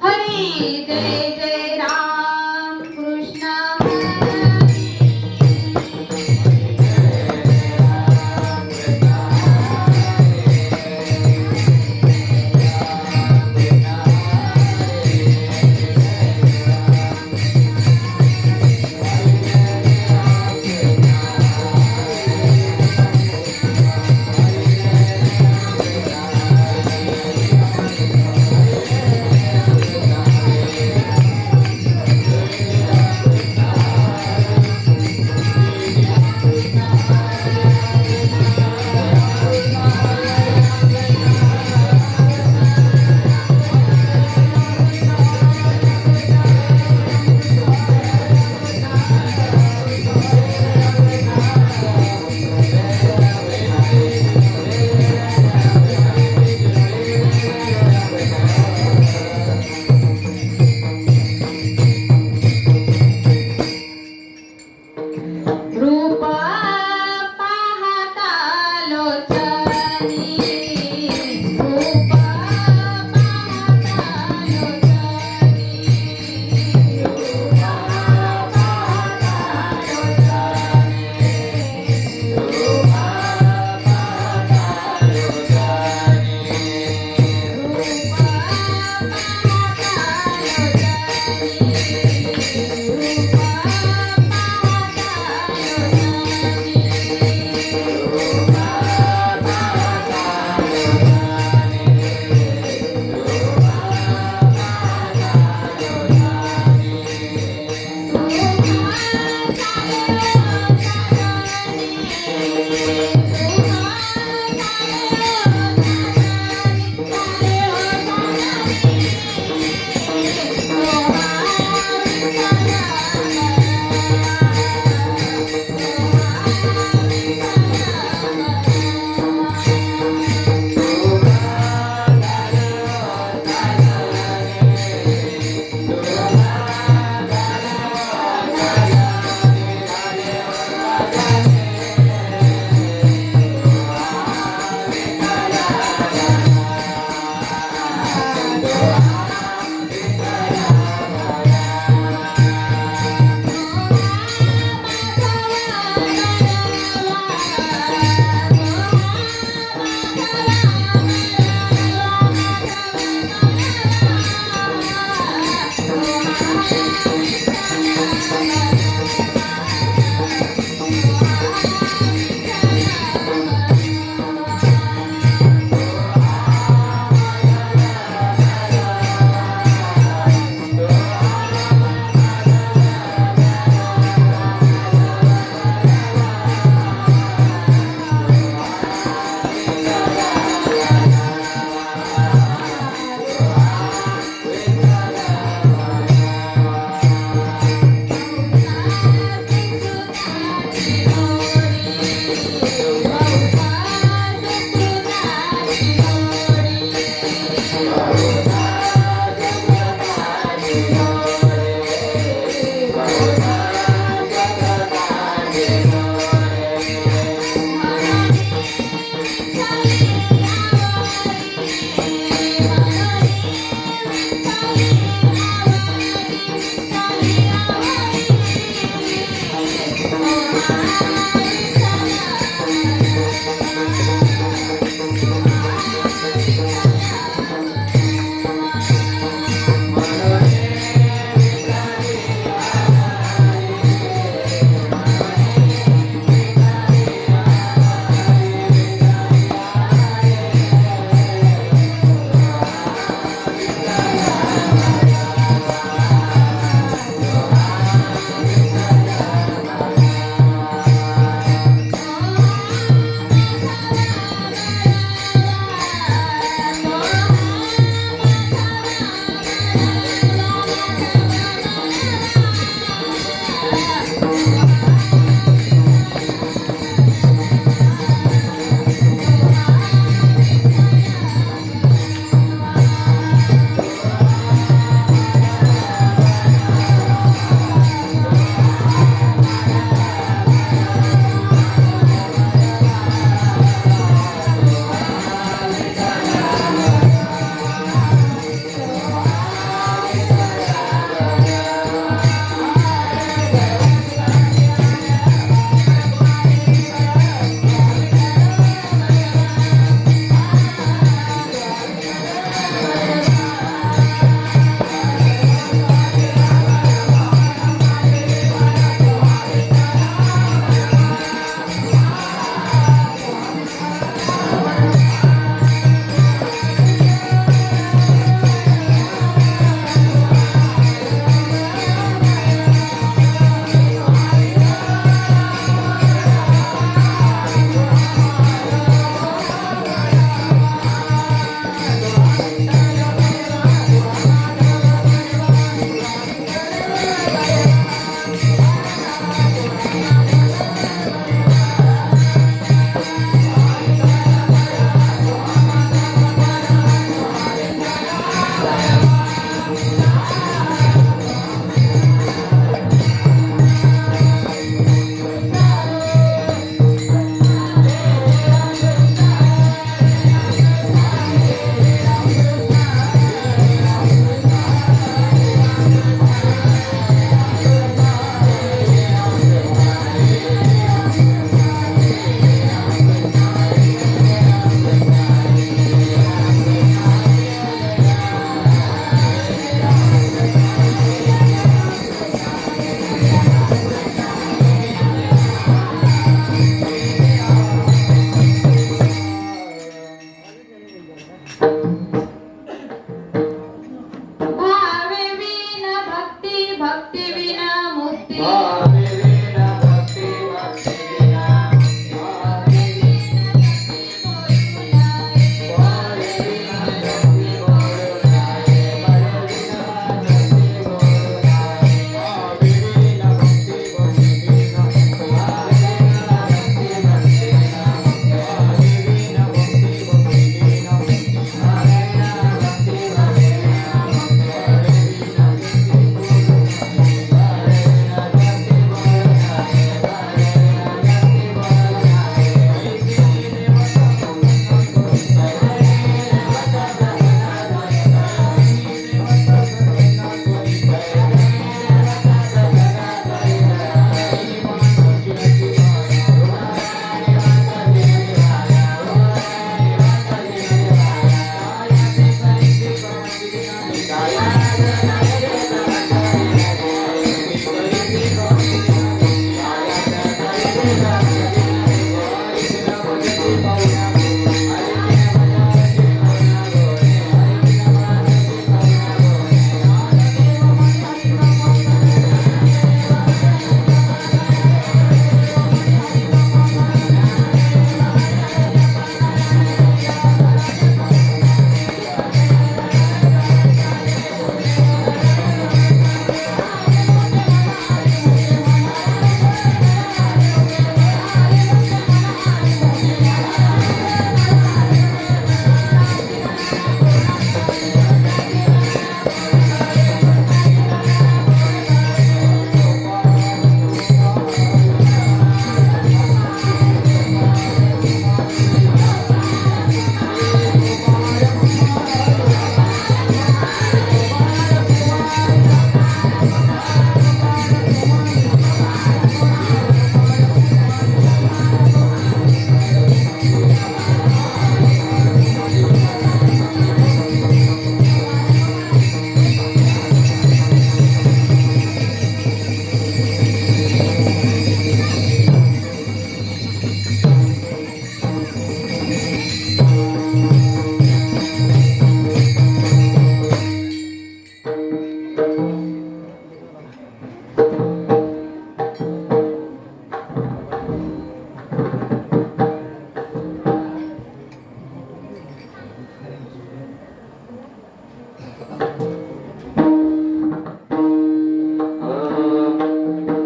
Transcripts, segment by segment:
हरी जय जय राम कृष्ण रूप पाहता लोचनी रूप पाहता लोचनी रूप पाहता लोचनी रूप पाहता लोचनी रूप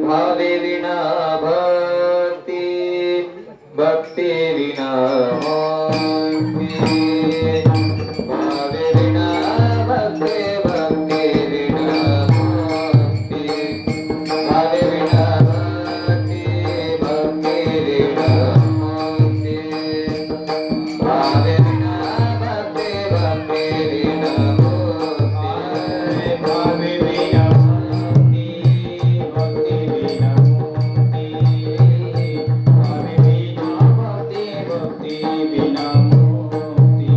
भावे विना भक्ति, भक्ति विना मुक्ति। भावे विना भक्ति, भक्ति विना मुक्ति। भावे विना भक्ति, भक्ति विना मुक्ति। भावे विना भक्ति, भक्ति विना मुक्ति। भावे विना भक्ति, भक्ति विना मुक्ति। भावे विना भक्ति, भक्ति विना मुक्ति।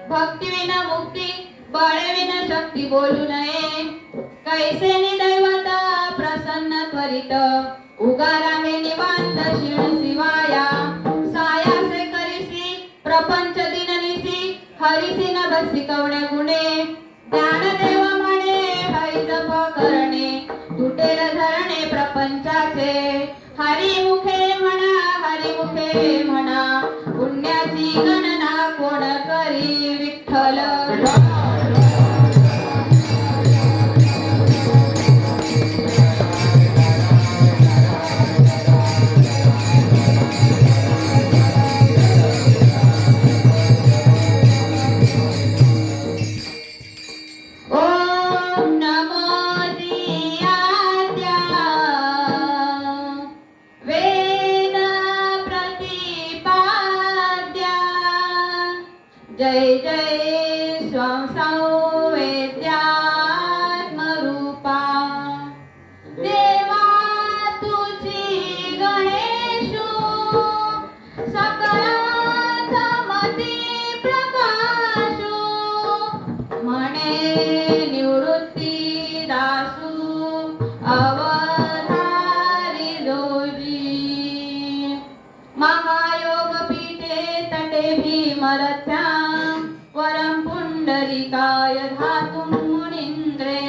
भक्तिविना मुक्ती, बळविना शक्ती बोलू नये. कैसे दैवत प्रसन्न त्वरित, उगारामे निवांत क्षीण शिवाया. सायासे करिसी प्रपंच दिननिसी, हरिसी न बसी कवणे गुणे. ज्ञानदेव म्हणे हरी जप करणे, तुटेल धरणे प्रपंचाचे. हरिमुखे म्हणा पुण्याची गणना कोण करी विठ्ठल. ओम नमो दियात्या वेद प्रतिपाद्या. जय जय स्वं संवेद्यात्मरूपा. देवा तुझी गणेशो, सकलार्थमती प्रकाशो. म्हणे निवृत्ती दासू अवधारी जोजी. महायोग पीठे तटे भीमरथ्या, वरं पुंडरीकाय धातुं मुनीन्द्रे.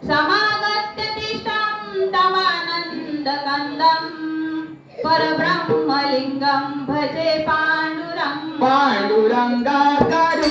समागत्य तिष्ठं तमानन्दकन्दं, परब्रह्मलिङ्गं भजे पाण्डुरङ्गं. पांडुरंगा करू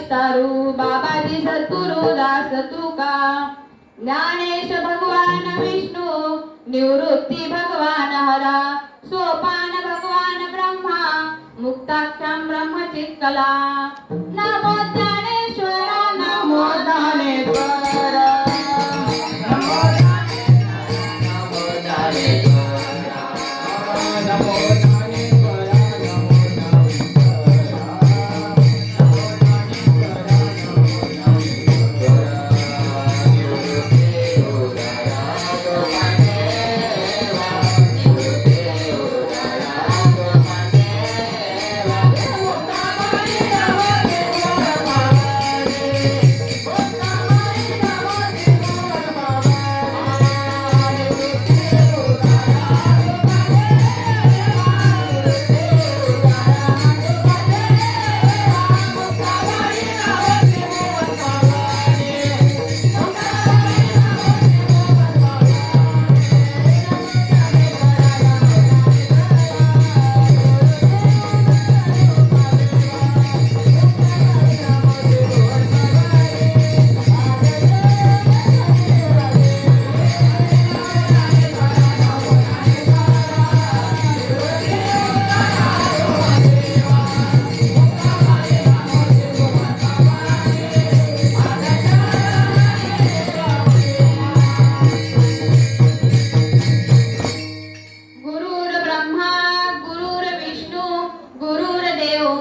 विस्तारू बाबाजी सद्गुरु दास तुका ज्ञानेश भगवान विष्णू निवृत्ती भगवान हरा सोपान भगवान ब्रह्मा मुक्ताख्यम ब्रह्मचित्कला नमो ज्ञानेश्वरा नमो ज्ञानेश्वरा नमो ज्ञानेश्वरा नमो ज्ञानेश्वरा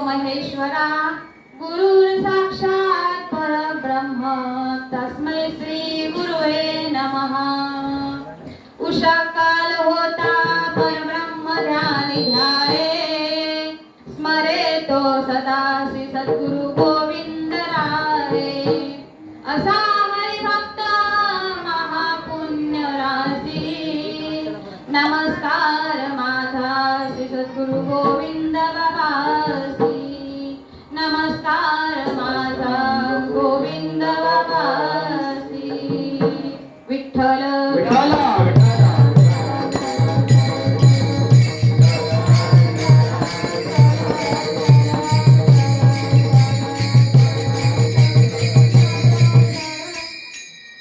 महेश्वरा गुरुर साक्षात परब्रह्म तस्मै श्री गुरुवे नमः उषा काल होता परब्रह्म ध्यानी ध्याये स्मरे तो सदा श्री सद्गुरु गोविंद राये असा हरिभक्त महापुण्य राशी नमस्कार माझा श्री सद्गुरु गोविंद बाबासी नमस्कार माझा गोविंद बाबासी विठ्ठल विठ्ठल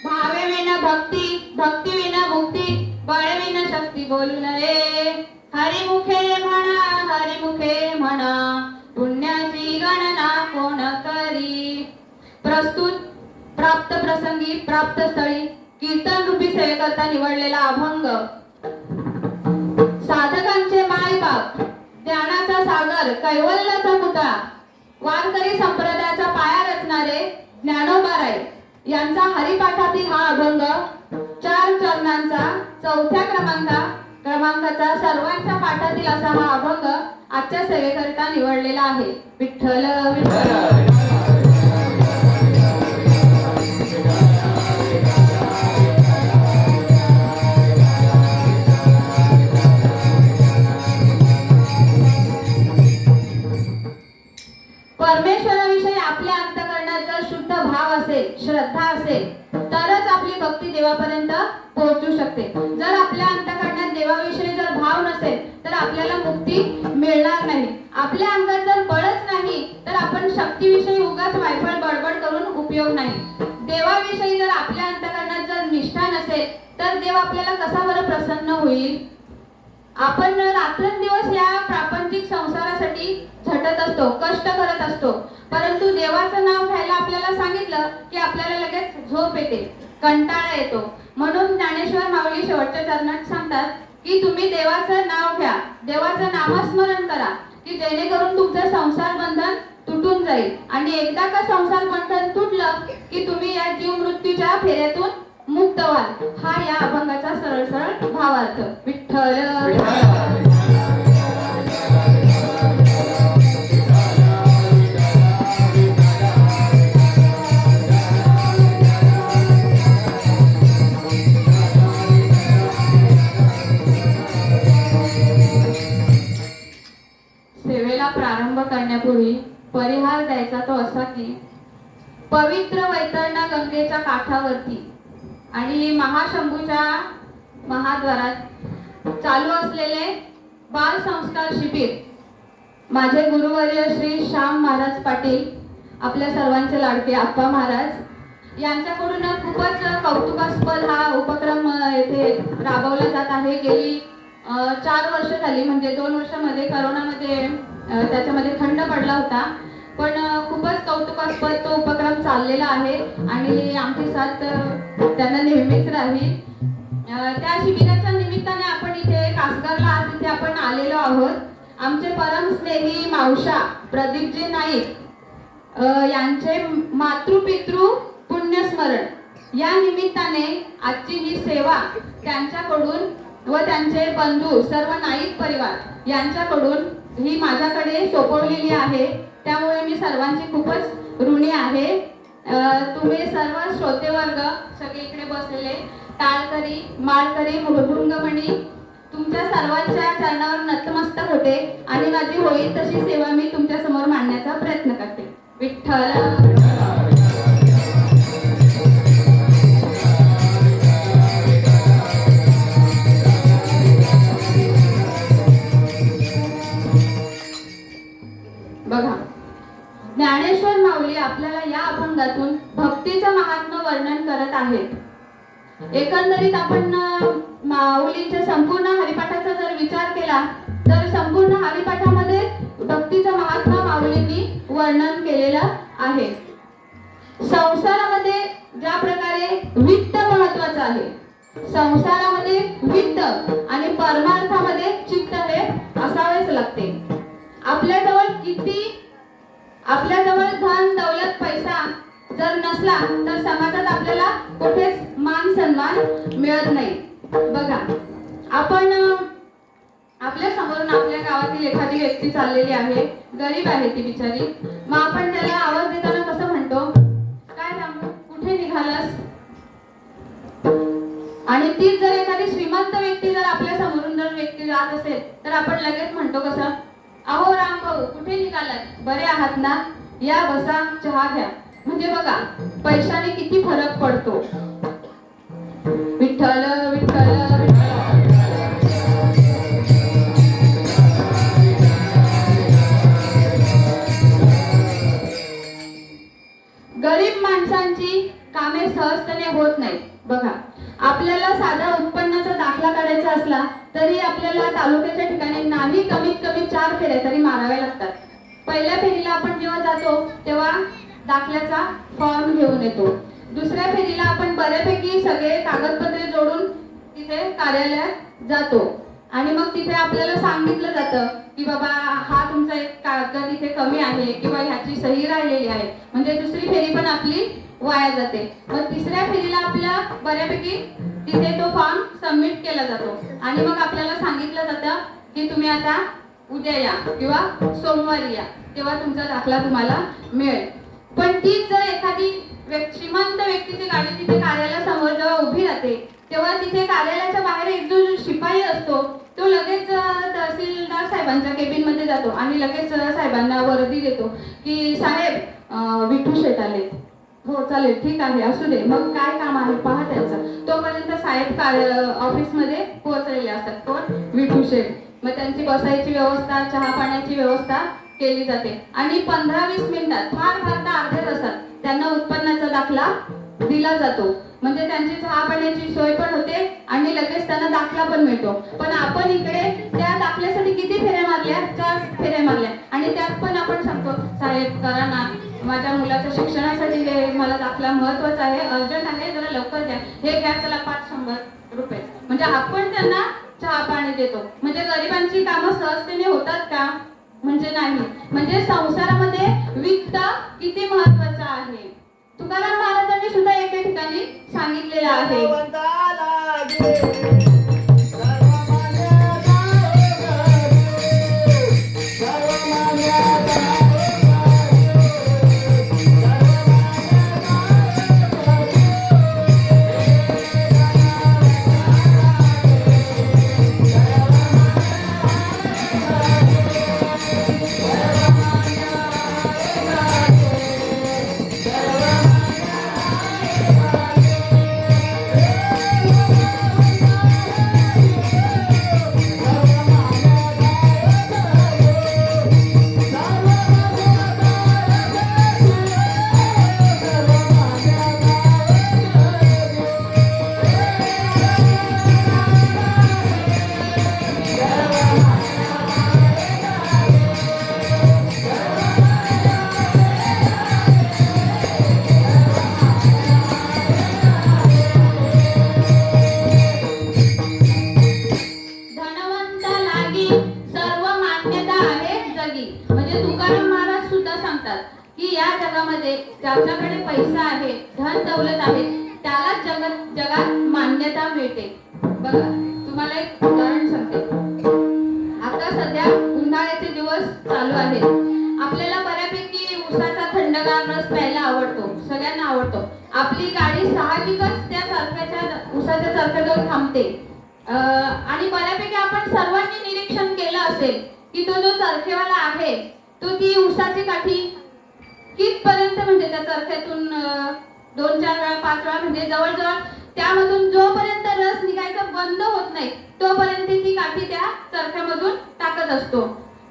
भावे विना भक्ती भक्ती विना मुक्ती बळ विना शक्ती बोलू नये हरिमुखे म्हणा पुण्याची गणना कोण करी प्रस्तुत प्राप्त प्रसंगी प्राप्त स्थळी कीर्तन रूपी सेवेकरता निवडलेला अभंग साधकांचे मायबाप ज्ञानाचा सागर कैवल्याचा पुतळा वारकरी संप्रदायाचा पाया रचणारे ज्ञानोबाराय यांचा हरिपाठातील हा अभंग 4 चरणांचा 4थ्या क्रमांकाचा सर्वांच्या पाठातील असा हा अभंग आजच्या सेवेकरिता निवडलेला आहे विठ्ठल विठ्ठल परमेश्वराविषयी आपल्या अंतःकरणात जर शुद्ध भाव असेल श्रद्धा असेल तरच आपली भक्ती देवापर्यंत पोहोचू शकते जर आपल्या अंतःकरणात देवाविषयी जर भाव नसेल तर आपल्याला मुक्ती मिळणार नाही आपल्या अंगात जर बळच नाही तर आपण शक्तीविषयी उगाच वायफळ बडबड करून उपयोग नाही देवाविषयी जर आपल्या अंतःकरणात जर निष्ठा नसेल तर देव आपल्याला कसा बरं प्रसन्न होईल आपण रात्रंदिवस या प्रापंचिक संसारासाठी झटत असतो कष्ट करत असतो परंतु देवाचं नाव घ्यायला आपल्याला सांगितलं की आपल्याला लगेच झोप येते कंटाळा येतो म्हणून ज्ञानेश्वर माऊली शेवटच्या चरणात सांगतात की तुम्ही देवाचं नाव घ्या देवाचं नामस्मरण करा की जेणेकरून तुमचं संसार बंधन तुटून जाईल आणि एकदा का संसार बंधन तुटलं की तुम्ही या जीव मृत्यूच्या फेऱ्यातून मुक्त व्हाल हा या अभंगाचा सरळ सरळ भावार्थ विठ्ठल सेवेला प्रारंभ करण्यापूर्वी परिहार द्यायचा तो असा की पवित्र वैतरणा गंगेच्या काठावरती आणि महाशंभूच्या महाद्वारात चालू असलेले बाल संस्कार शिबिर माझे गुरुवर्य श्री श्याम महाराज पाटील आपल्या सर्वांचे लाडके आप्पा महाराज यांच्याकडून खूपच कौतुकास्पद हा उपक्रम येथे राबवला जात आहे. गेली 4 वर्ष झाली, म्हणजे 2 वर्षामध्ये करोनामध्ये त्याच्यामध्ये खंड पडला होता, पण खूपच कौतुकास्पद तो उपक्रम चाललेला आहे आणि आमची साथ त्यांना नेहमीच राहील. त्या शिबिराच्या निमित्ताने आपण इथे कासगरला आज इथे आपण आलेलो आहोत. आमचे परम स्नेही मावशा प्रदीपजी नाईक यांचे मातृपितृ पुण्यस्मरण या निमित्ताने आजची ही सेवा त्यांच्याकडून व त्यांचे बंधू सर्व नाईक परिवार यांच्याकडून ही माझ्याकडे सोपवलेली आहे. त्यामुळे मी सर्वांची खूपच ऋणी आहे. तुम्ही सर्व श्रोतेवर्ग सगळे इकडे बसलेले टाळकरी माळकरी मृदुंगमणी तुमच्या सर्वांच्या चरणावर नतमस्तक होते आणि माझी होईल तशी सेवा मी तुमच्या समोर मांडण्याचा प्रयत्न करते. विठ्ठल बघा, ज्ञानेश्वर माऊली आपल्याला या अभंगातून भक्तीचं महात्म्य वर्णन करत आहेत. एकंदरीत आपण माऊलींच्या संपूर्ण हरिपाठाचा जर विचार केला तर संपूर्ण हरिपाठामध्ये भक्तीचं महात्म्य माऊलींनी वर्णन केलेलं आहे. संसारामध्ये ज्या प्रकारे वित्त महत्वाचं आहे, संसारामध्ये वित्त आणि परमार्थामध्ये चित्त हे असावेच लागते. आपल्याजवळ धन दौलत पैसा जर नसला तर समाजात आपल्याला कुठेच मान सन्मान मिळत नाही. बघा, आपण आपल्या समोरून आपल्या गावातील एखादी व्यक्ती चाललेली आहे, गरीब आहे ती बिचारी, मग आपण त्याला आवाज देताना कसं म्हणतो, काय रामू कुठे निघालास? आणि तीच जर एखादी श्रीमंत व्यक्ती जर आपल्या समोरून जर व्यक्ती जात असेल तर आपण लगेच म्हणतो कसं, अहो राम भाऊ कुठे निघालात, बरे आहात ना, या बसा चहा घ्या. म्हणजे बघा पैशाने किती फरक पडतो. विठ्ठल विठ्ठल गरीब माणसांची कामे सहजतेने होत नाहीत. बघा, आपल्याला साधा उत्पन्नाचा दाखला काढायचा असला तरी आपल्याला तालुक्याच्या ठिकाणी नाही कमीत कमी 4 फेऱ्या तरी माराव्या लागतात. पहिल्या फेरीला आपण जेव्हा जातो तेव्हा दाखल्याचा फॉर्म घेऊन येतो. दुसऱ्या फेरीला आपण बऱ्यापैकी सगळे कागदपत्रे जोडून तिथे कार्यालयात जातो आणि मग तिथे आपल्याला सांगितलं जातं की बाबा हा तुमचा एक कागद इथे कमी आहे किंवा ह्याची सही राहिलेली आहे. म्हणजे दुसरी फेरी पण आपली वाया जाते. मग तिसऱ्या फेरीला आपल्या बऱ्यापैकी तिथे तो फॉर्म सबमिट केला जातो आणि मग आपल्याला सांगितलं जातं की तुम्ही आता उद्या या किंवा सोमवारी या, तेव्हा तुमचा दाखला तुम्हाला मिळेल. पण तीच जर एखादी श्रीमंत व्यक्तीची गाडी तिथे कार्यालयासमोर जेव्हा उभी राहते तेव्हा तिथे कार्यालयाच्या बाहेर एक जो शिपाई असतो तो लगेच तहसीलदार साहेबांच्या केबिन मध्ये जातो आणि लगेच साहेबांना वर्दी देतो की साहेब विठू शेठ आले. हो चालेल, ठीक आहे, असू दे, मग काय काम आहे पहा त्यांचं. तोपर्यंत साहेब ऑफिस मध्ये पोहोचलेले असतात. कोण? विठू शेठ. मग त्यांची बसायची व्यवस्था, चहा पाण्याची व्यवस्था केली जाते आणि 15-20 मिनिटात फार फार तर अर्ध्या तासात त्यांना उत्पन्नाचा दाखला दिला जातो. म्हणजे त्यांची चहा पाण्याची सोय पण होते आणि लगेच त्यांना दाखला पण मिळतो. पण आपण इकडे त्या दाखल्यासाठी किती फेऱ्या मारल्या? 4 फेऱ्या मारल्या आणि त्यात पण आपण सांगतो साहेब करा ना, माझ्या मुलाच्या शिक्षणासाठी मला दाखला महत्वाचा आहे, अर्जंट आहे, जरा लवकर द्या, हे घ्या चला 500 रुपये. म्हणजे आपण त्यांना चहा पाणी देतो. म्हणजे गरिबांची कामं सहजतेने होतात का? म्हणजे नाही. म्हणजे संसारामध्ये वित्त किती महत्वाचं आहे. तुकाराम महाराजांनी सुद्धा एके ठिकाणी सांगितलेलं आहे. ज्याच्याकडे पैसा आहे, धन दौलत आहे, त्यालाच जगात मान्यता मिळते. बघा, तुम्हाला एक उदाहरण सांगते. आता सध्या उन्हाळ्याचे दिवस चालू आहेत. आपल्याला बऱ्यापैकी उसाचा थंडगार रस प्यायला आवडतो, सगळ्यांना आवडतो. आपली गाडी साहजिकच त्या उसाच्या चरख्याजवळ थांबते. आणि बऱ्यापैकी आपण सर्वांनी निरीक्षण केलं असेल की तो जो चरखेवाला आहे तो ती उसाची काठी कितपर्यंत म्हणजे त्या चरख्यातून 2-4 वेळा 5 वेळा म्हणजे जवळजवळ त्यामधून जोपर्यंत रस निघायचा बंद होत नाही तोपर्यंत ती काठी त्या चरख्यामधून टाकत असतो.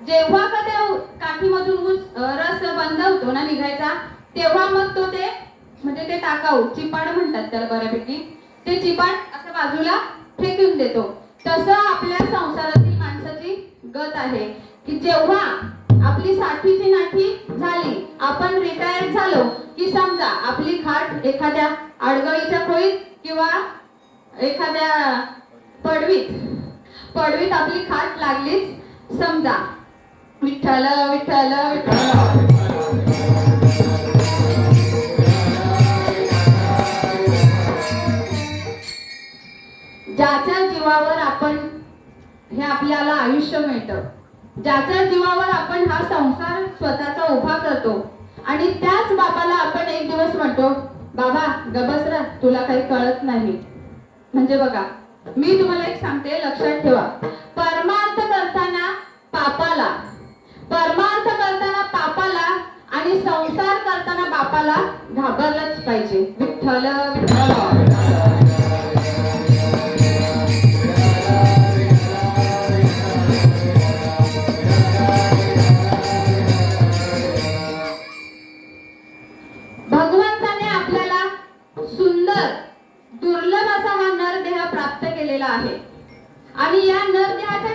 जेव्हा का त्या काठीमधून रस बंद होतो ना निघायचा, तेव्हा मग तो ते म्हणजे ते टाकाऊ चिपाड म्हणतात त्याला बऱ्यापैकी, ते चिपाड असं बाजूला फेकून देतो. तसं आपल्या संसारातील माणसाची गत आहे की जेव्हा आपली 60ची नाठी झाली, आपण रिटायर झालो की समजा आपली खाट एखाद्या आडगळीच्या खोलीत किंवा एखाद्या पडवीत आपली खाट लागलीच समजा. विठ्ठल विठ्ठल विठ्ठल. ज्याच्या जीवावर आपण हे आपल्याला आयुष्य मिळतं, ज्याच्या जीवावर आपण हा संसार स्वतःचा उभा करतो आणि त्याच बाबाला आपण एक दिवस म्हणतो, बाबा गबसरा, तुला काही कळत नाही. म्हणजे बघा, मी तुम्हाला एक सांगते, लक्षात ठेवा. परमार्थ करताना पापाला आणि संसार करताना बापाला घाबरलंच पाहिजे. विठ्ठल विठ्ठल. भगवंताने आपल्याला सुंदर दुर्लभ असा हा नरदेह प्राप्त केलेला आहे आणि या नरदेहाच्या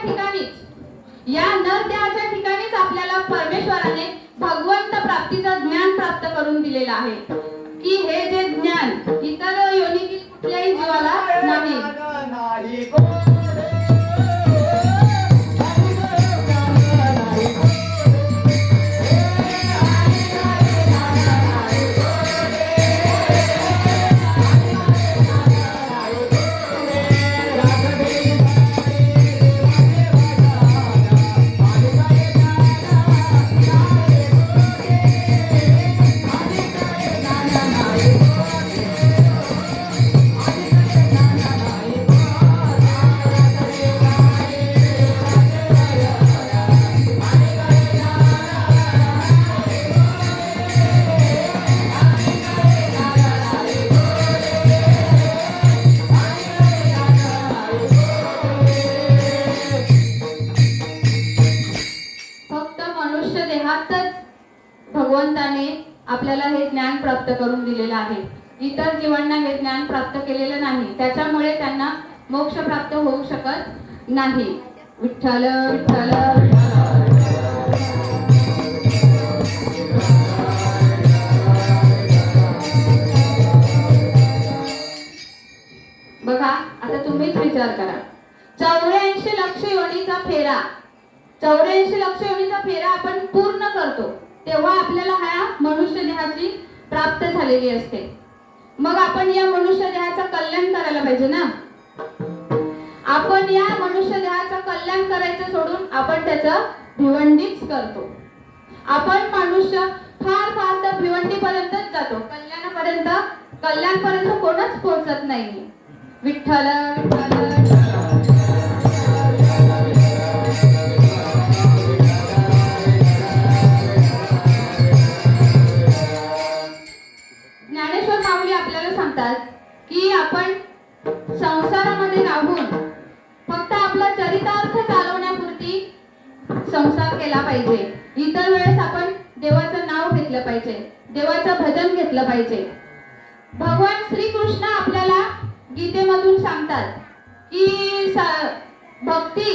ठिकाणीच आपल्याला परमेश्वराने भगवंत प्राप्तीचं ज्ञान प्राप्त करून दिलेलं आहे की हे जे ज्ञान इतर योनीतील कुठल्याही जीवाला नाही. भगवंताने आपल्याला हे ज्ञान प्राप्त करून दिलेलं आहे. इतर जीवांना हे ज्ञान प्राप्त केलेलं नाही, त्याच्यामुळे त्यांना मोक्ष प्राप्त होऊ शकत नाही. विठ्ठल विठ्ठल. बघा, आता तुम्हीच विचार करा. 84 लक्ष योनीचा फेरा, 84 लक्ष योनीचा फेरा आपण पूर्ण करतो तेव्हा आपल्याला ह्या मनुष्य देहाची प्राप्त झालेली असते. मग आपण या मनुष्य देहाचं कल्याण करायला पाहिजे ना. आपण या मनुष्य देहाचं कल्याण करायचं सोडून आपण त्याचं भिवंडीच करतो. आपण मनुष्य फार तर भिवंडीपर्यंतच जातो, कल्याणपर्यंत कोणच पोहोचत नाही. विठ्ठल विठ्ठल. ज्ञानेश्वर माऊली आपल्याला सांगतात की आपण संसारामध्ये राहून फक्त आपला चरितार्थ चालवण्यापुरती संसार केला पाहिजे. इतर वेळेस आपण देवाचं नाव घेतलं पाहिजे, देवाचं भजन घेतलं पाहिजे. भगवान श्रीकृष्ण आपल्याला गीतेमधून सांगतात की भक्ती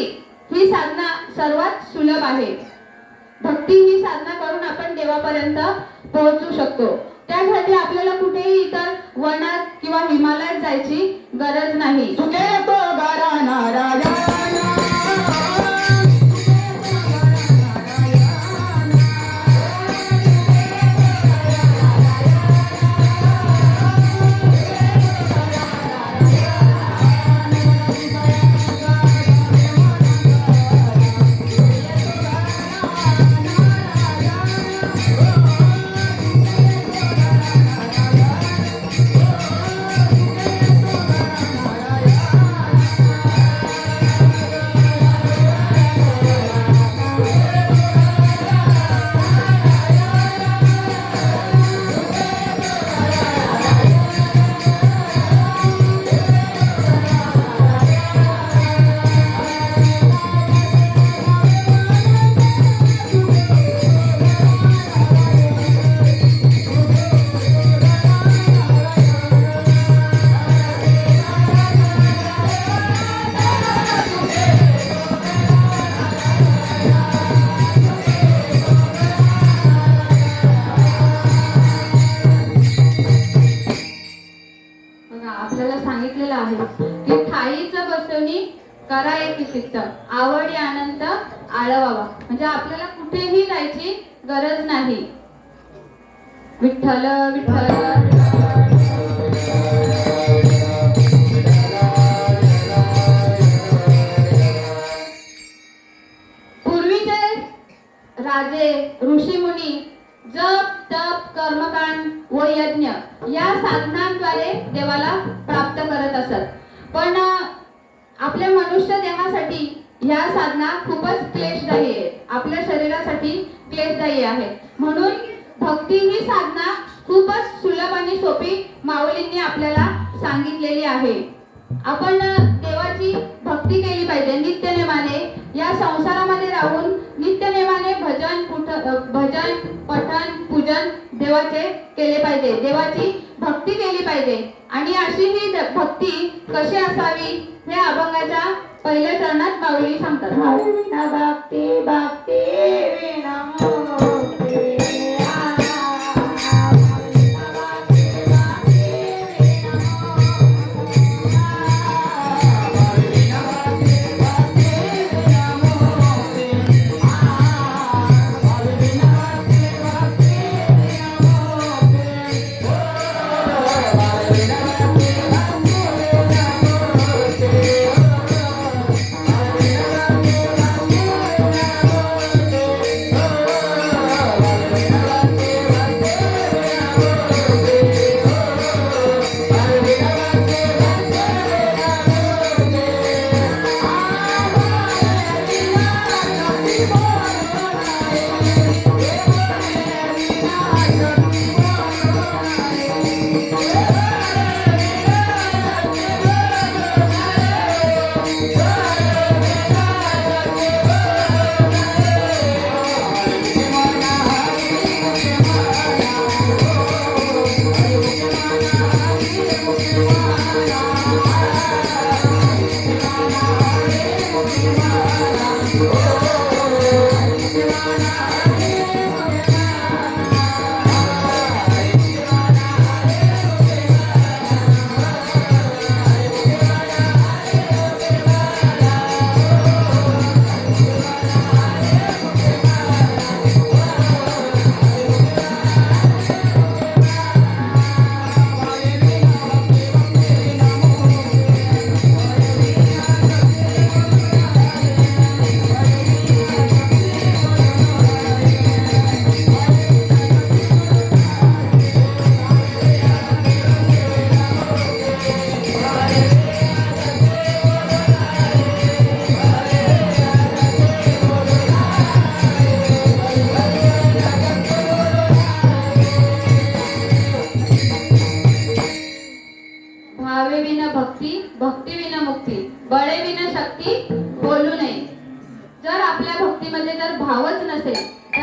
ही साधना सर्वात सुलभ आहे. भक्ती ही साधना करून आपण देवापर्यंत पोहोचू शकतो. त्यासाठी आपल्याला कुठेही इतर वनात किंवा हिमालयात जायची गरज नाही. आहे की ठाईचं बसवणी करा एक चित्त आवडी आनंद आळवावा. म्हणजे आपल्याला कुठेही जायची गरज नाही. विठ्ठल विठ्ठल पूर्वीचे राजे ऋषीमुनी जप तप कर्मकांड व यज्ञ या साधनांद्वारे देवाला प्राप्त करत असत. पण आपल्या मनुष्य देहासाठी ह्या साधना खूपच क्लेशदायी आहे. आपल्या शरीरासाठी क्लेशदायी आहे. म्हणून भक्ती ही साधना खूपच सुलभ आणि सोपी माऊलींनी आपल्याला सांगितलेली आहे. आपण देवाची भक्ती केली पाहिजे नित्यनेमाने. या संसारामध्ये राहून नित्यनेमाने भजन पठण पूजन देवाचे केले पाहिजे. देवाची भक्ती केली पाहिजे. आणि अशी ही भक्ती कशी असावी हे अभंगाच्या पहिल्या चरणात माऊली सांगतात. भक्ती भक्ती विना मुक्ती.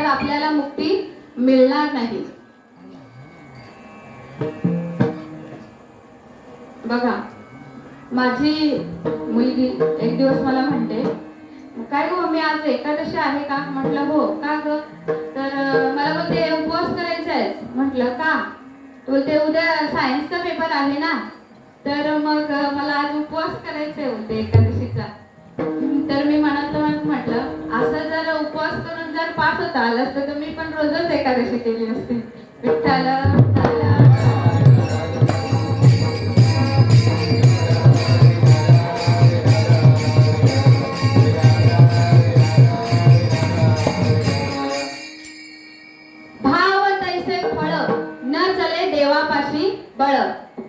आपल्याला मुक्ती मिळणार नाही. बघा, माझी मुलगी एक दिवस मला म्हणते, काय गो मी आज एकादशी आहे का? म्हटलं हो. का ग? तर मला बोलते उपवास करायचा आहे. म्हटलं का? बोलते उद्या सायन्सचा पेपर आहे ना, तर मग मला आज उपवास करायचा आहे बोलते एकादशीचा. तर मी मनात म्हटलं, असं जर उपवास करून जर पास होता आलं असतं तर मी पण रोजच एकादशी केली असते. विठ्ठल भाव तैसे फळ न चले देवापाशी बळ.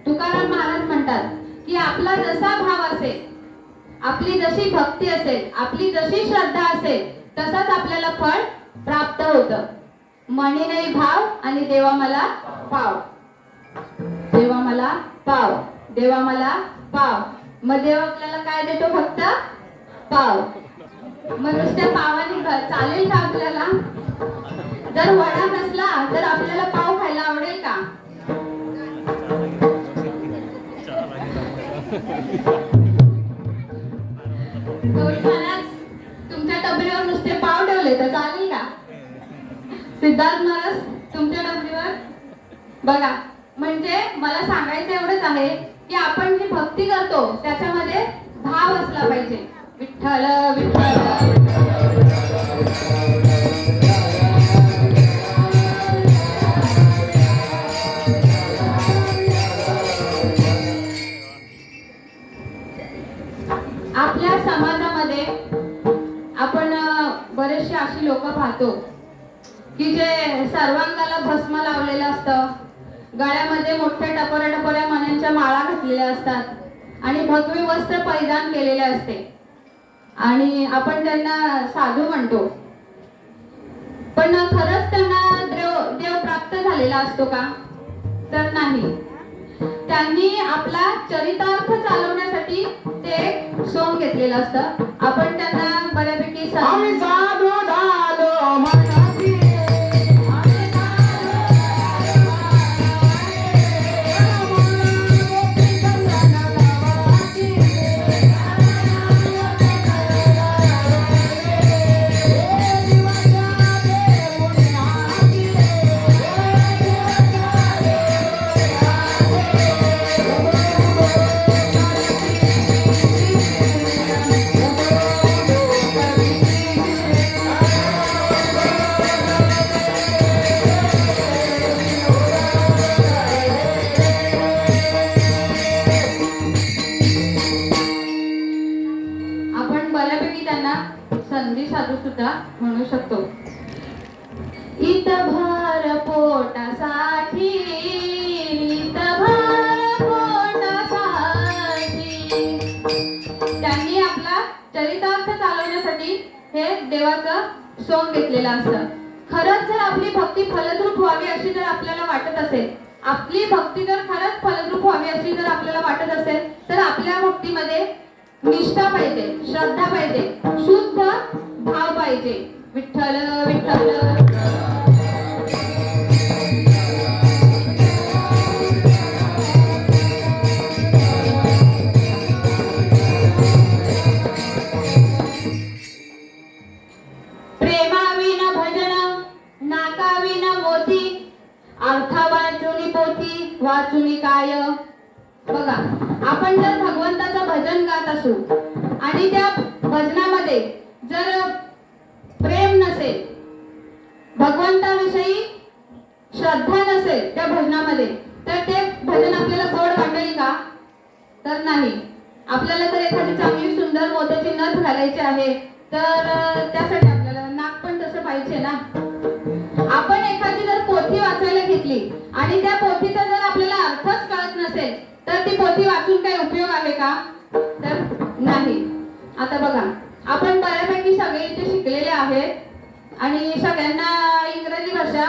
तुकाराम महाराज म्हणतात की आपला जसा भाव असेल, आपली जशी भक्ती असेल, आपली जशी श्रद्धा असेल, तसाच आपल्याला फळ प्राप्त होतं. मनी नाही भाव आणि देवा मला पाव, देवा मला पाव, देवा मला पाव. मग देव आपल्याला काय देतो? फक्त पाव. मग नुसत्या पावाने चालेल का आपल्याला? जर वडा नसला तर आपल्याला पाव खायला आवडेल का? तुमच्या डबरीवर नुसते पाव ठेवले तर चालेल का? सिद्धार्थ महाराज तुमच्या डबरीवर बघा म्हणजे मला सांगायचं एवढंच आहे की आपण जी भक्ती करतो त्याच्यामध्ये भाव असला पाहिजे. विठ्ठल विठ्ठल. आपल्या समाजामध्ये आपण बरेचसे अशी लोक पाहतो की जे सर्वांगाला भस्म लावलेलं असतं, गळ्यामध्ये मोठ्या टपोऱ्या मण्यांच्या माळा घातलेल्या असतात आणि भगवी वस्त्र परिधान केलेले असते आणि आपण त्यांना साधू म्हणतो. पण खरंच त्यांना देव प्राप्त झालेला असतो का? तर नाही. त्यांनी आपला चरितार्थ चालवण्यासाठी ते सोंग घेतलेलं असतं. आपण त्यांना बऱ्यापैकी आम्ही साधू झालो मनाची. आपण बऱ्यापैकी त्यांना संधी साधू सुद्धा म्हणू शकतो. इत भर पोटासाठी, इत भर पोटासाठी. त्यांनी आपला चरितार्थ चालवण्यासाठी हे देवाचं सोंग घेतलेलं असतं. खरंच जर आपली भक्ती फलद्रूप व्हावी अशी जर आपल्याला वाटत असेल, आपली भक्ती जर खरंच फलद्रूप व्हावी अशी जर आपल्याला वाटत असेल तर आपल्या भक्तीमध्ये निष्ठा पाहिजे, श्रद्धा पाहिजे, शुद्ध भाव पाहिजे. विठ्ठल विठ्ठल. प्रेमाविना भजन, नाकाविना मोती, अर्था वाचुनी पोथी, वाचुनी काय. बघा, आपण जर भगवंताचं भजन गात असू आणि त्या भजनामध्ये जर प्रेम नसेल, भगवंताविषयी श्रद्धा नसेल त्या भजनामध्ये, तर ते भजन आपल्याला गोड वाटेल का? तर नाही. आपल्याला जर एखादी चांगली सुंदर मोत्याची नथ घालायची आहे तर त्यासाठी आपल्याला नाक पण तसं पाहिजे ना. आपण एखादी जर पोथी वाचायला घेतली आणि त्या पोथीचा जर आपल्याला अर्थच कळत नसेल तर ती पोथी वाचून काही उपयोग आहे का? तर नाही. आता बघा, आपण बऱ्यापैकी सगळे इथे शिकलेले आहेत आणि सगळ्यांना इंग्रजी भाषा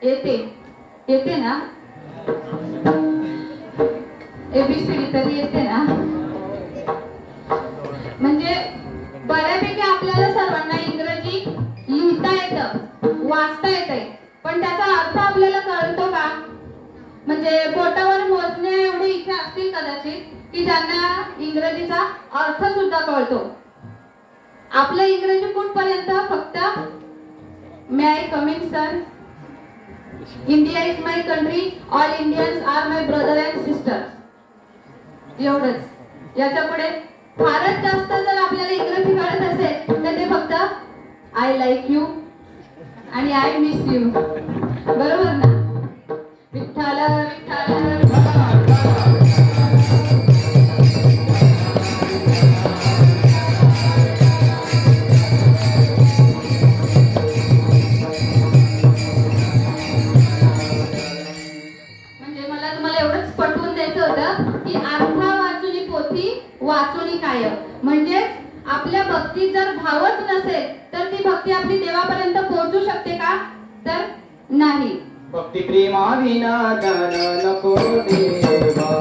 येते ना? ABCD तरी येते ना? म्हणजे बऱ्यापैकी आपल्याला सर्वांना इंग्रजी लिहिता येतं, वाचता येतंय, पण त्याचा अर्थ आपल्याला कळतो का? म्हणजे बोटावर मोजण्या एवढे इथे असतील कदाचित की ज्यांना इंग्रजीचा अर्थ सुद्धा कळतो. आपलं इंग्रजी कुठपर्यंत? फक्त may I come in sir, India is my country, all Indians are my brother and sister, एवढंच. याच्या पुढे फारच जास्त जर आपल्याला इंग्रजी कळत असेल तर ते फक्त आय लाईक यू आणि आय मिस यू. बरोबर ना? विठ्ठल विठ्ठल. म्हणजे मला तुम्हाला एवढंच पटवून द्यायचं होतं की अर्था वाचुनी पोथी, वाचुनी काय. म्हणजेच आपल्या भक्तीत जर भावच नसेल तर ती भक्ती आपली देवापर्यंत पोहोचू शकते का? तर नाही. भक्ती प्रेमाविना ज्ञान नको देवा.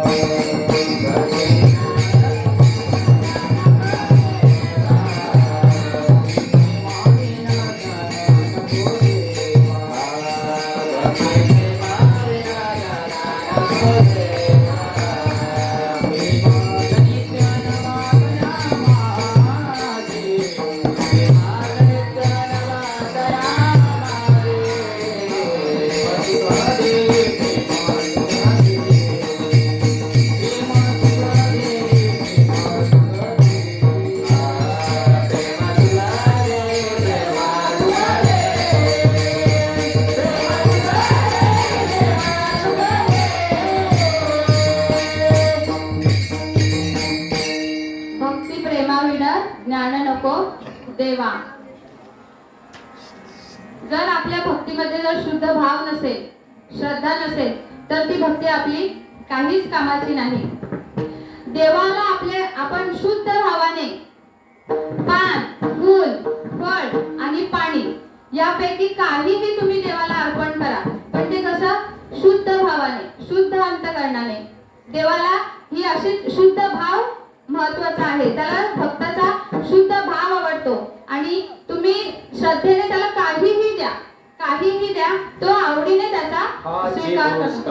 देवा. जर आपल्या भक्तीमध्ये जर शुद्ध भाव नसेल, श्रद्धा नसेल, तर ती भक्ती आपली काहीच कामाची नाही. देवाला आपण शुद्ध भावाने पान, फूल, फळ आणि पाणी यापैकी काहीही तुम्ही देवाला अर्पण करा, पण ते कसं? शुद्ध भावाने, शुद्ध अंतकरणाने. देवाला ही अशी शुद्ध भाव महत्वाचा आहे. त्याला भक्ताचा शुद्ध भाव आवडतो आणि तुम्ही श्रद्धेने त्याला काहीही द्या, काहीही द्या, तो आवडीने त्याचा स्वीकार करतो.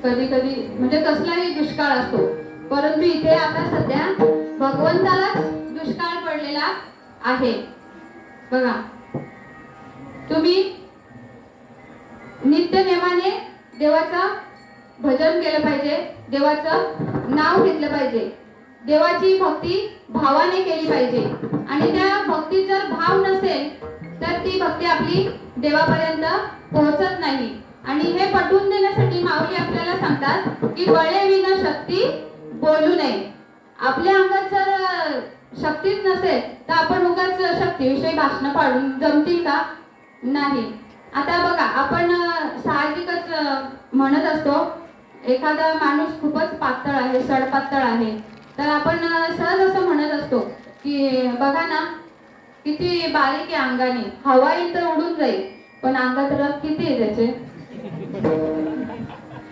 कधी कधी म्हणजे कसलाही दुष्काळ असतो, परंतु इथे आता सध्या भगवंतालाच दुष्काळ पडलेला आहे. बघा, तुम्ही नित्य नेमाने देवाचं भजन केलं पाहिजे, देवाचं नाव घेतलं पाहिजे, देवाची भक्ती भावाने केली पाहिजे. आणि त्या भक्तीत जर भाव नसेल तर ती भक्ती आपली देवापर्यंत पोहोचत नाही. आणि हे पटवून देण्यासाठी माऊली आपल्याला सांगतात की बळे विना शक्ती बोलू नये. आपल्या अंगात जर शक्तीच नसेल तर आपण उगाच शक्तीविषयी भाषण पाडून जमतील का? नाही. आता बघा, आपण साहजिकच म्हणत असतो, एखादा माणूस खूपच पातळ आहे, सडपातळ आहे, तर आपण सहज असं म्हणत असतो की बघा ना किती बारीक आहे अंगाने, हवा येईल तर उडून जाईल, पण अंगात रग किती आहे त्याचे.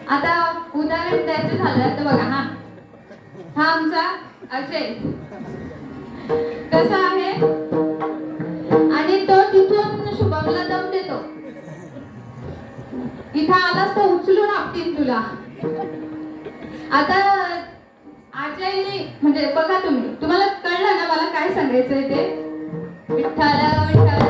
आता उदाहरण द्यायचं झालं तर बघा, हा आमचा अजय कसा आहे आणि तो तिथून शुभमला दम देतो, इथं आलास तर उचलून आपटीन तुला. आता अजयने म्हणजे बघा, तुम्हाला कळलं ना मला काय सांगायचंय ते? विठ्ठल विठ्ठल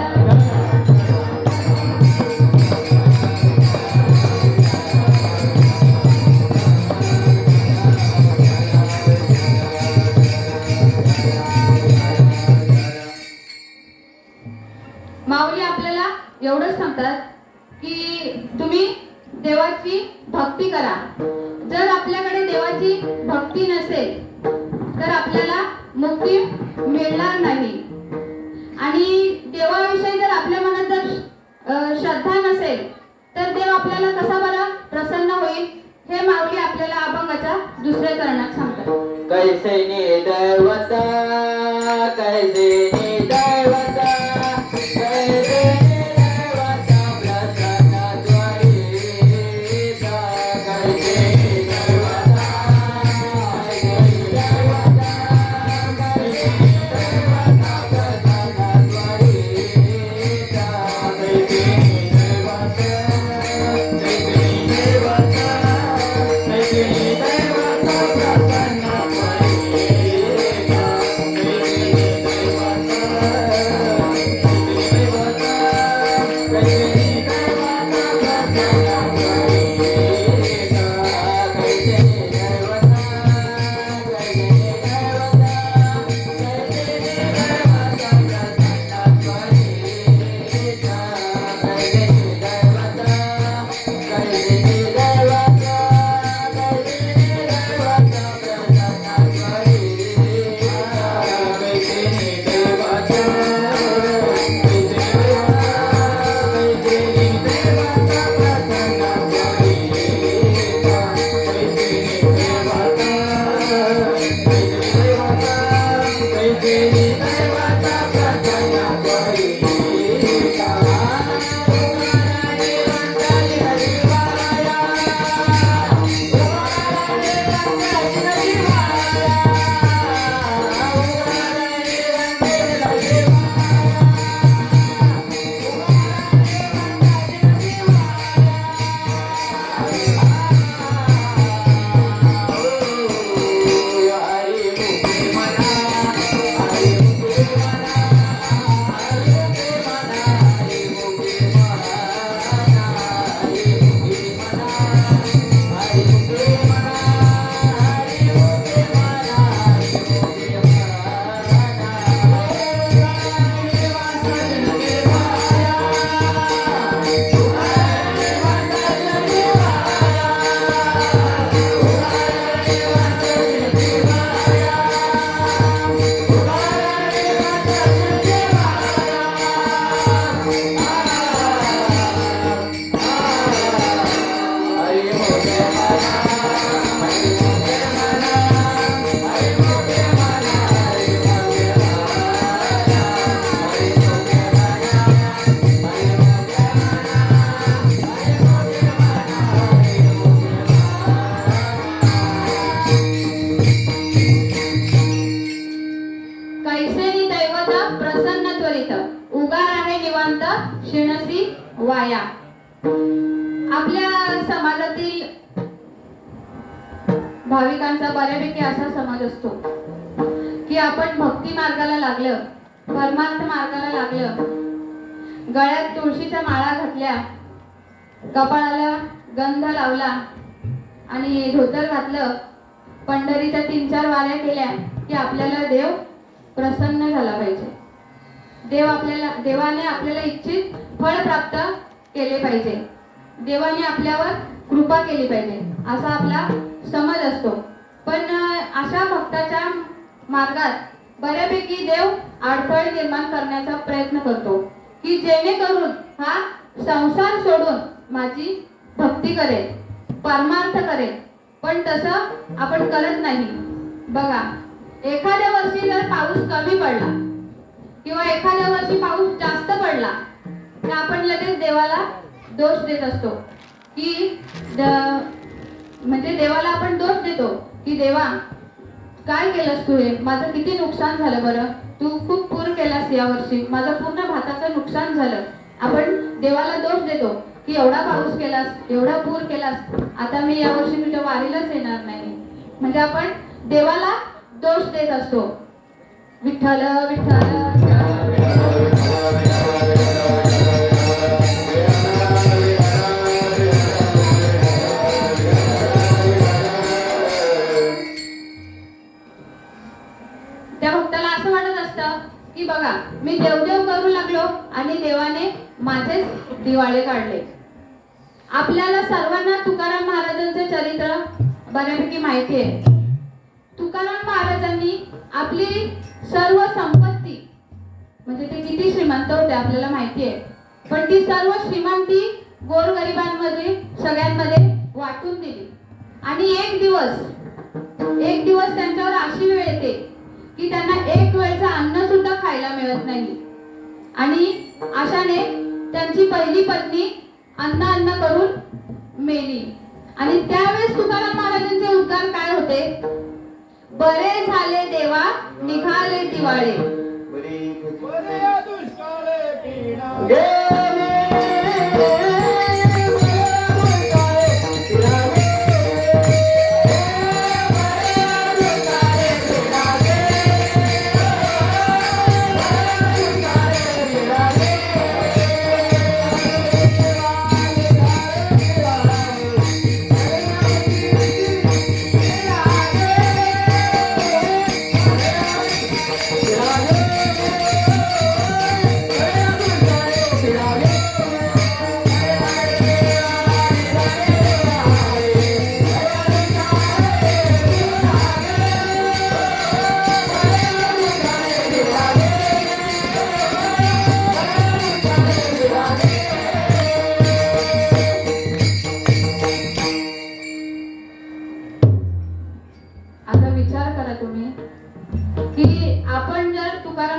माऊली आपल्याला एवढंच सांगतात की तुम्ही देवाची भक्ती करा. जर आपल्याकडे देवाची भक्ती नसेल तर आपल्याला मुक्ती मिळणार नाही. आणि देवाविषयी जर आपल्या मनात जर श्रद्धा नसेल तर देव आपल्याला कसा बरं प्रसन्न होईल, हे माऊली आपल्याला अभंगाच्या दुसऱ्या चरणात सांगतात. कैसे नि दैवता, कैसे नि दैवता, कैसे नि दैवता प्रसन्न त्वरिता, कैसे नि दैवता, कैसे नि दैवता, कैसे नि दैवता प्रसन्न त्वरिता, कैसे नि दैवता, कैसे नि दैवता, कैसे नि दैवता प्रसन्न वाया. आपल्या समाजातील भाविकांचा बऱ्यापैकी असा समज असतो की आपण भक्ती मार्गाला लागलं, परमार्थ मार्गाला लागलं, गळ्यात तुळशीच्या माळा घातल्या, कपाळाला गंध लावला आणि धोतर घातलं, पंढरीच्या 3-4 वाऱ्या केल्या की आपल्याला देव प्रसन्न झाला पाहिजे. देवाने आपल्याला इच्छित फळ प्राप्त केले पाहिजे, देवाने आपल्यावर कृपा केली पाहिजे असा आपला समज असतो. पण अशा भक्ताच्या मार्गात बऱ्यापैकी देव अडथळे निर्माण करण्याचा प्रयत्न करतो की जेणेकरून हा संसार सोडून माझी भक्ती करेल, परमार्थ करेल. पण तसं आपण करत नाही. बघा, एखाद्या वर्षी जर पाऊस कमी पडला किंवा एखाद्या वर्षी पाऊस जास्त पडला तर आपण लगेच देवाला दोष देत असतो की म्हणजे देवाला आपण दोष देतो की देवा काय केलंस तू, हे माझं किती नुकसान झालं बरं, तू खूप पूर केलास यावर्षी, माझं पूर्ण भाताचं नुकसान झालं. आपण देवाला दोष देतो की एवढा पाऊस केलास, एवढा पूर केलास, आता मी यावर्षी तुझ्या वारीलाच येणार नाही. म्हणजे आपण देवाला दोष देत असतो. विठ्ठल विठ्ठल त्या भक्ताला असं वाटत असतं की बघा, मी देवदेव करू लागलो आणि देवाने माझेच दिवाळे काढले. आपल्याला सर्वांना तुकाराम महाराजांचे चरित्र बऱ्यापैकी माहिती आहे. तुकाराम महाराजांनी आपली सर्व संपत्ती, म्हणजे ते किती श्रीमंत होते आपल्याला माहिती आहे, पण ती सर्व श्रीमंती गोरगरिबांमध्ये सगळ्यांमध्ये वाटून दिली. आणि एक दिवस त्यांच्यावर अशी वेळ येते की त्यांना एक वेळचं अन्न सुद्धा खायला मिळत नाही. आणि अशाने त्यांची पहिली पत्नी अन्न करून मेली. आणि त्यावेळेस तुकाराम महाराजांचे उद्गार काय होते? बरे झाले देवा, निघाले दिवाळे.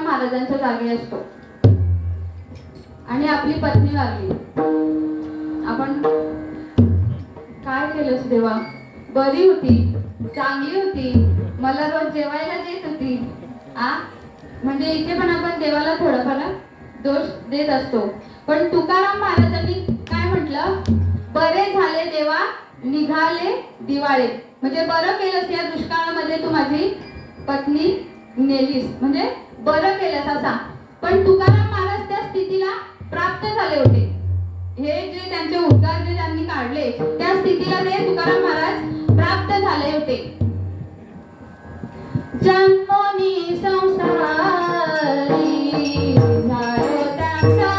महाराजांच्या जागी असतो आणि आपली पत्नी वारली, आपण काय केलंस देवा? बरी होती, चांगली होती, मला रोज जेवायला देत होती. म्हणजे इथे पण आपण देवाला थोडाफार दोष देत असतो. पण तुकाराम महाराजांनी काय म्हटलं? बरे झाले देवा, निघाले दिवाळे. म्हणजे बरं केलंस या दुष्काळामध्ये तू माझी पत्नी नेलीस, म्हणजे बरं केलंस असा. पण तुकाराम महाराज त्या स्थितीला प्राप्त झाले होते. हे जे त्यांचे उद्गार जे त्यांनी काढले त्या स्थितीला ते तुकाराम महाराज प्राप्त झाले होते. जन्मोनी संसारी झालो त्यांचा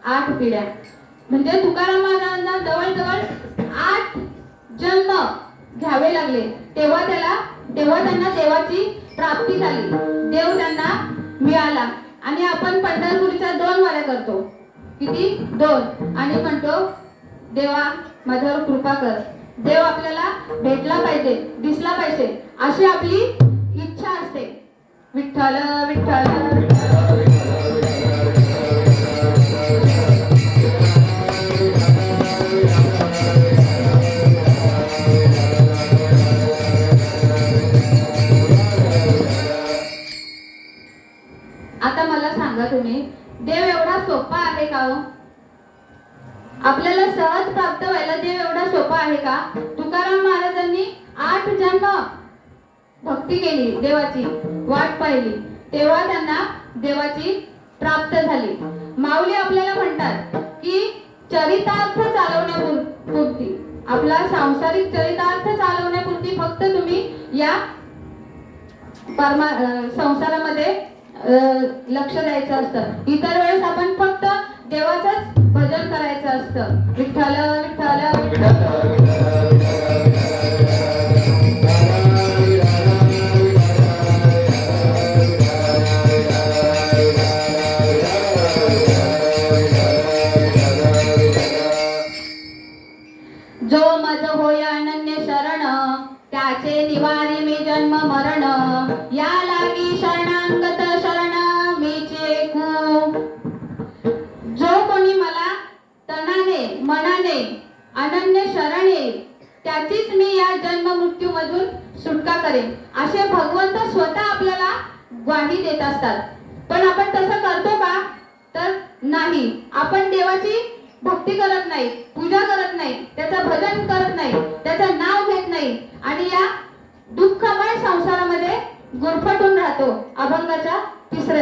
8 पिढ्या. म्हणजे तुकाराम महाराजांना जवळजवळ 8 जन्म घ्यावे लागले, तेव्हा त्यांना देवाची प्राप्ती झाली, देव त्यांना मिळाला. आणि आपण पंढरपूरच्या 2 वाऱ्या करतो. किती? 2. आणि म्हणतो देवा माझ्यावर कृपा कर, देव आपल्याला भेटला पाहिजे, दिसला पाहिजे, अशी आपली इच्छा असते. विठ्ठल विठ्ठल आता मला सांगा तुम्ही, देव एवढा सोपा आहे का हो? आपल्याला सहज प्राप्त व्हायला देव एवढा सोपा आहे का? तुकाराम महाराजांनी 8 जन्म भक्ती केली, देवाची वाट पाहिली, तेव्हा त्यांना देवाची प्राप्त झाली. माऊली आपल्याला म्हणतात की चरितार्थ चालवण्यापुरती, आपला सांसारिक चरितार्थ चालवण्यापुरती फक्त तुम्ही या संसारामध्ये लक्ष द्यायचं असतं. इतर वेळेस आपण फक्त देवाचंच भजन करायचं असतं. विठ्ठल विठ्ठल विठ्ठल. जो मज होय अनन्य शरण, त्याचे निवारी मी जन्म मरण, या लागी शरणांगत शरण मीचे खूप. जो कोणी मला तनाने मनाने अनन्य शरण येईल, त्याचीच मी या जन्म मृत्यू मधून सुटका करेन, असे भगवंत स्वतः आपल्याला ग्वाही देत असतात. पण आपण तसं करतो का? तर नाही. आपण देवाची भक्ती करत नाही, पूजा करत नाही, त्याचं भजन करत नाही, त्याचं नाव घेत नाही, आणि या दुःखमय संसारामध्ये गुरफटून राहतो. अभंगाच्या 3ऱ्या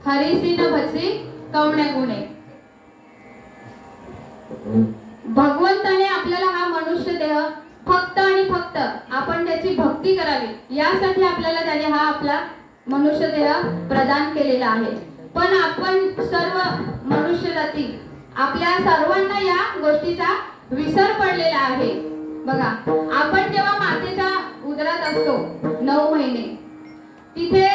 हरिसी न भसी कवण्या गुणे. भगवंताने आपल्याला हा मनुष्य देह फक्त आणि फक्त आपण त्याची भक्ती करावी यासाठी आपल्याला त्याने हा आपला मनुष्य देह प्रदान केलेला आहे. पण आपण सर्व मनुष्य जाती आपल्या सर्वांना या गोष्टीचा विसर पडलेला आहे. बघा, आपण जेव्हा मातेच्या उदरात असतो 9 महिने, तिथे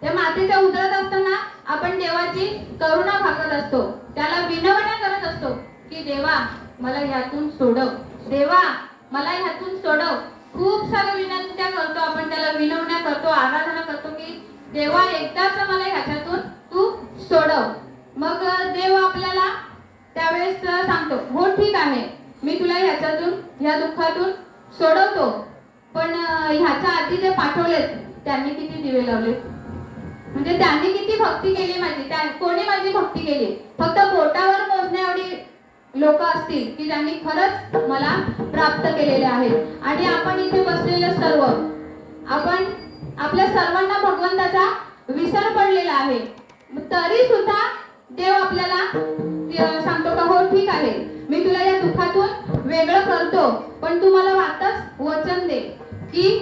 त्या मातेच्या उदरात असताना आपण देवाची करुणा भागत असतो, त्याला विनवण्या करत असतो की देवा मला ह्यातून सोडव, देवा मला ह्यातून सोडव. खूप साऱ्या विनंत्या करतो, आपण त्याला विनवण्या करतो, आराधना करतो की देवा एकदाच मला ह्याच्यातून तू सोडव. मग देव आपल्याला त्यावेळेस सांगतो, हो ठीक आहे, मी तुला ह्याच्यातून, ह्या दुःखातून सोडवतो. पण ह्याच्या आधी जे पाठवलेत त्यांनी किती दिवे लावले, म्हणजे त्यांनी किती भक्ती केली माझी, कोणी माझी भक्ती केली. फक्त बोटावर मोजण्या एवढी लोक असतील की ज्यांनी खरंच मला प्राप्त केलेले आहेत. आणि आपण इथे बसलेले सर्व, आपण आपल्या सर्वांना भगवंताचा विसर पडलेला आहे. तरी सुद्धा देव आपल्याला सांगतो का हो ठीक आहे, मी तुला या दुःखातून वेगळं करतो, पण तू मला वाटच वचन दे की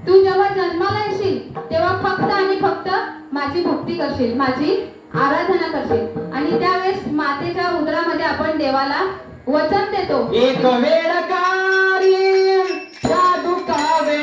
तू जेव्हा जन्माला येशील तेव्हा फक्त आणि फक्त माझी भक्ती करशील, माझी आराधना करशील. आणि त्यावेळेस मातेच्या उदरामध्ये आपण देवाला वचन देतो, एक वेळ कारी या दुःखावे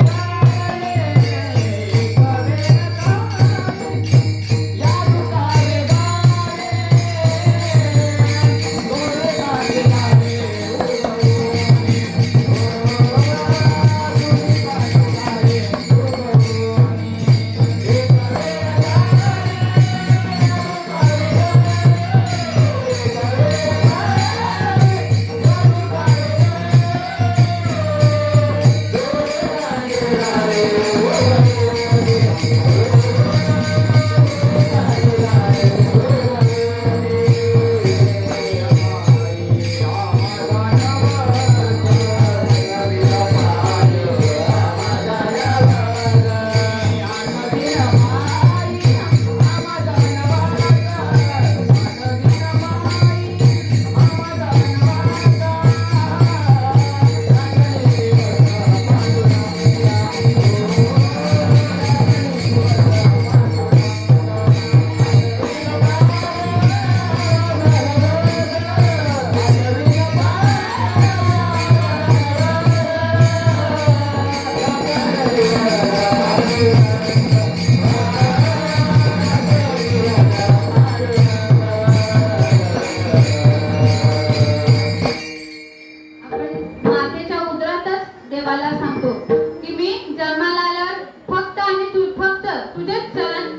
देवाला सांगतो की मी जन्माला आल्यावर फक्त आणि तू फक्त तुझेच चरण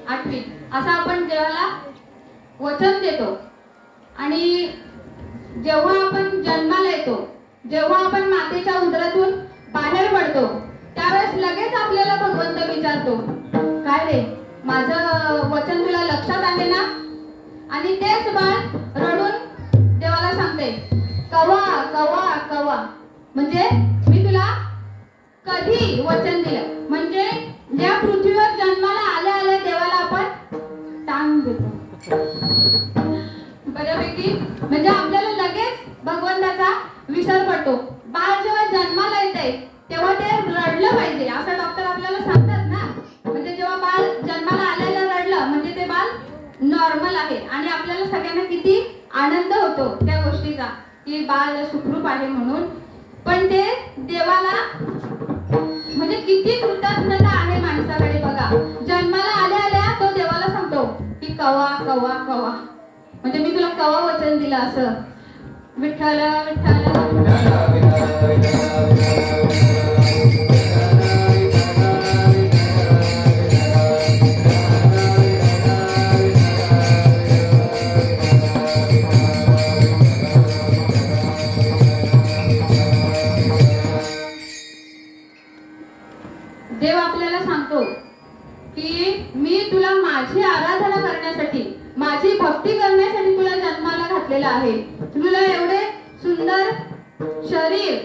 आठवीन, असं आपण देवाला वचन देतो. आणि जेव्हा आपण जन्माला येतो, जेव्हा आपण मातेच्या उदरातून बाहेर पडतो, त्यावेळेस लगेच आपल्याला भगवंत विचारतो, काय रे माझं वचन तुला लक्षात आले ना? आणि तेच बाळ रडून देवाला सांगते, कवा कवा कवा, म्हणजे मी तुला कधी वचन दिलं. म्हणजे या पृथ्वीवर जन्माला आल्या आल्या देवाला आपण टांग देतो बऱ्यापैकी. म्हणजे आपल्याला लगेच भगवंताचा विसर पडतो. बाळ जेव्हा जन्माला येते तेव्हा ते रडलं पाहिजे असं डॉक्टर आपल्याला सांगतात ना. म्हणजे जेव्हा बाळ जन्माला आल्याला रडलं म्हणजे ते बाळ नॉर्मल आहे. आणि आपल्याला सगळ्यांना किती आनंद होतो त्या गोष्टीचा की बाळ सुखरूप आहे म्हणून. पण ते देवाला म्हणजे किती कृतज्ञता आहे माणसाकडे बघा. जन्माला आल्या आल्या तो देवाला सांगतो की कवा कवा कवा, म्हणजे मी तुला कवा वचन दिलं असं. विठ्ठल विठ्ठल देव आपल्याला सांगतो की मी तुला माझी आराधना करण्यासाठी, माझी भक्ती करण्यासाठी तुला जन्माला घातलेलं आहे. तुला एवढे सुंदर शरीर,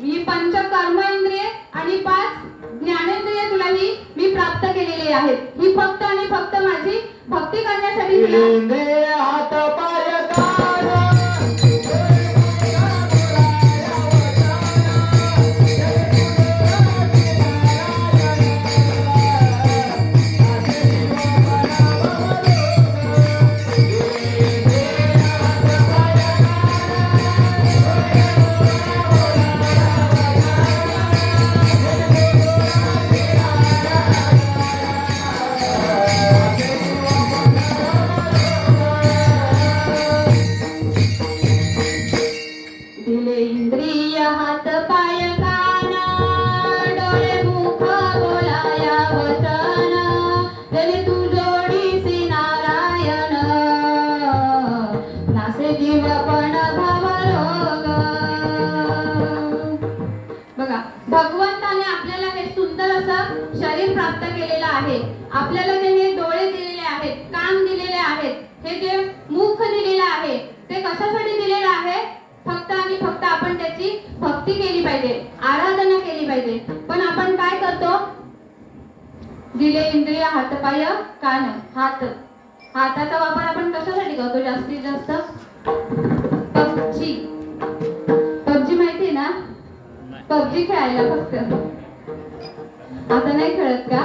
ही 5 कर्मेंद्रिये आणि 5 ज्ञानेंद्रिये तुला ही मी प्राप्त केलेली आहेत. ही फक्त आणि फक्त माझी भक्ती करण्यासाठी तुला. हात पाय काढ आहे, आपल्याला जे हे डोळे दिलेले आहेत, कान दिलेले आहेत, हे जे मुख दिलेलं आहे, ते कशासाठी दिलेलं आहे? फक्त आणि फक्त आपण त्याची भक्ती केली पाहिजे, आराधना केली पाहिजे. पण आपण काय करतो? दिले इंद्रिय, हातपाय, कान, हाताचा वापर आपण कशासाठी करतो जास्तीत जास्त? पबजी माहिती ना? पबजी खेळायला फक्त. आता नाही खेळत का?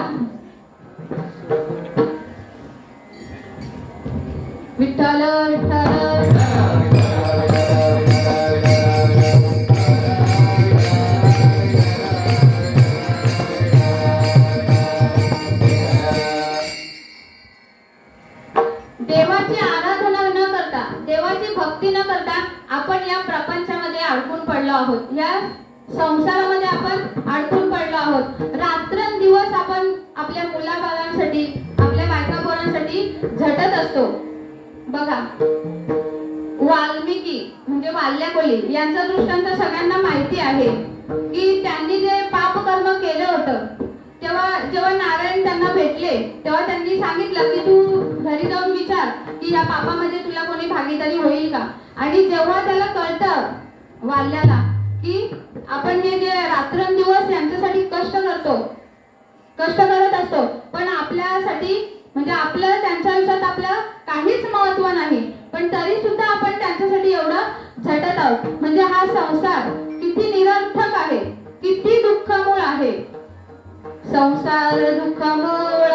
विठ्ठल विठ्ठल. देवाची आराधना न करता, देवाची भक्ती न करता आपण या प्रपंचामध्ये अडकून पडलो आहोत, या संसारामध्ये आपण अडकून पडलो आहोत. रात्रंदिवस आपण आपल्या मुलाबाळांसाठी, आपल्या बायका पोरांसाठी झटत असतो. बघा, वाल्मिकी म्हणजे वाल्याकोली यांचा दृष्टांत सगळ्यांना माहिती आहे की त्यांनी जे पापकर्म केलं होतं, जेव्हा नारायण त्यांना भेटले तेव्हा त्यांनी सांगितलं की तू घरी जाऊन विचार की या पापामध्ये तुला कोणी भागीदारी होईल का. आणि जेव्हा त्याला कळतं वाल्याला की आपण हे जे रात्रंदिवस यांच्यासाठी कष्ट करत असतो, पण आपल्यासाठी म्हणजे आपलं त्यांच्या आयुष्यात आपलं काहीच महत्व नाही, पण तरी सुद्धा आपण त्यांच्यासाठी एवढं झटत आहोत. म्हणजे हा संसार किती निरर्थक आहे, किती दुःखमूळ आहे. संसार दुःखमूळ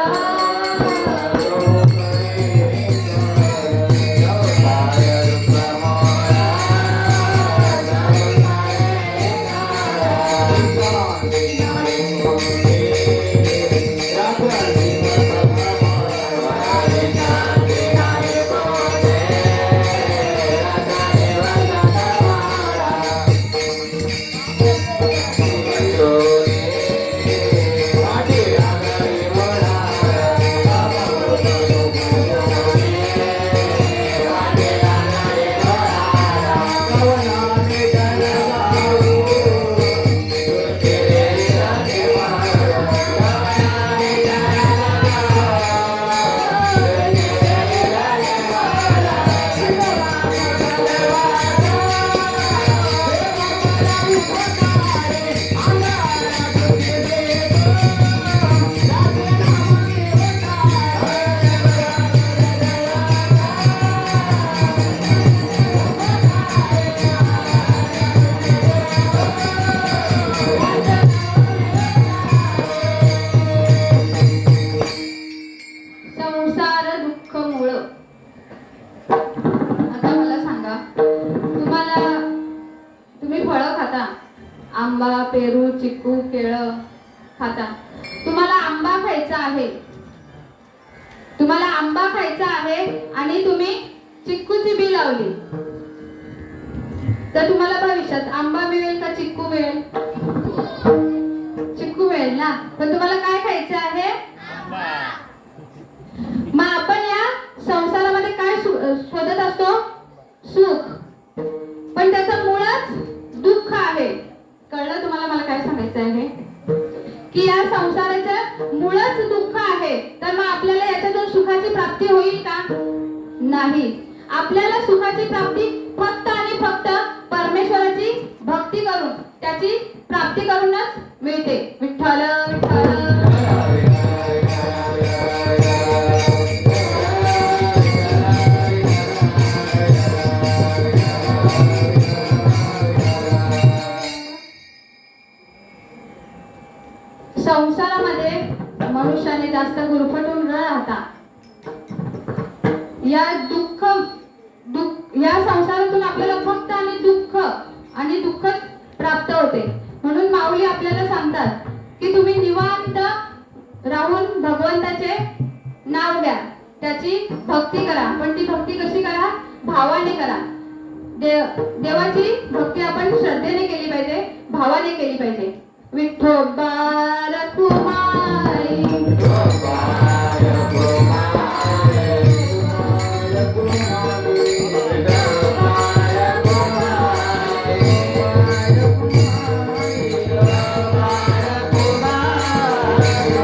आंबा, पेरू, चिक्कू, केळं खाता. तुम्हाला आंबा खायचा आहे आणि तुम्ही चिक्कूची बी लावली तर तुम्हाला भविष्यात आंबा मिळेल का चिक्कू मिळेल? चिक्कू मिळेल ना. पण तुम्हाला काय खायचं आहे? मग आपण या संसारामध्ये काय शोधत असतो? सुख. पण त्याचं मूळच दुःख आहे. कळलं तुम्हाला मला काय सांगायचं आहे? की या संसाराचं मूळच दुःख आहे. तर मग आपल्याला याच्यातून सुखाची प्राप्ती होईल का? नाही. आपल्याला सुखाची प्राप्ती फक्त आणि फक्त परमेश्वराची भक्ती करून, त्याची प्राप्ती करूनच मिळते. विठ्ठल विठ्ठल. संसारामध्ये मनुष्याने जास्त गुरफटून न राहता या संसारातून आपल्याला फक्त आणि दुःखच प्राप्त होते. म्हणून माऊली आपल्याला सांगतात की तुम्ही निवांत राहून भगवंताचे नाव घ्या, त्याची भक्ती करा. पण ती भक्ती कशी करा? भावाने करा. देवाची भक्ती आपण श्रद्धेने केली पाहिजे, भावाने केली पाहिजे. विठोबा रखुमा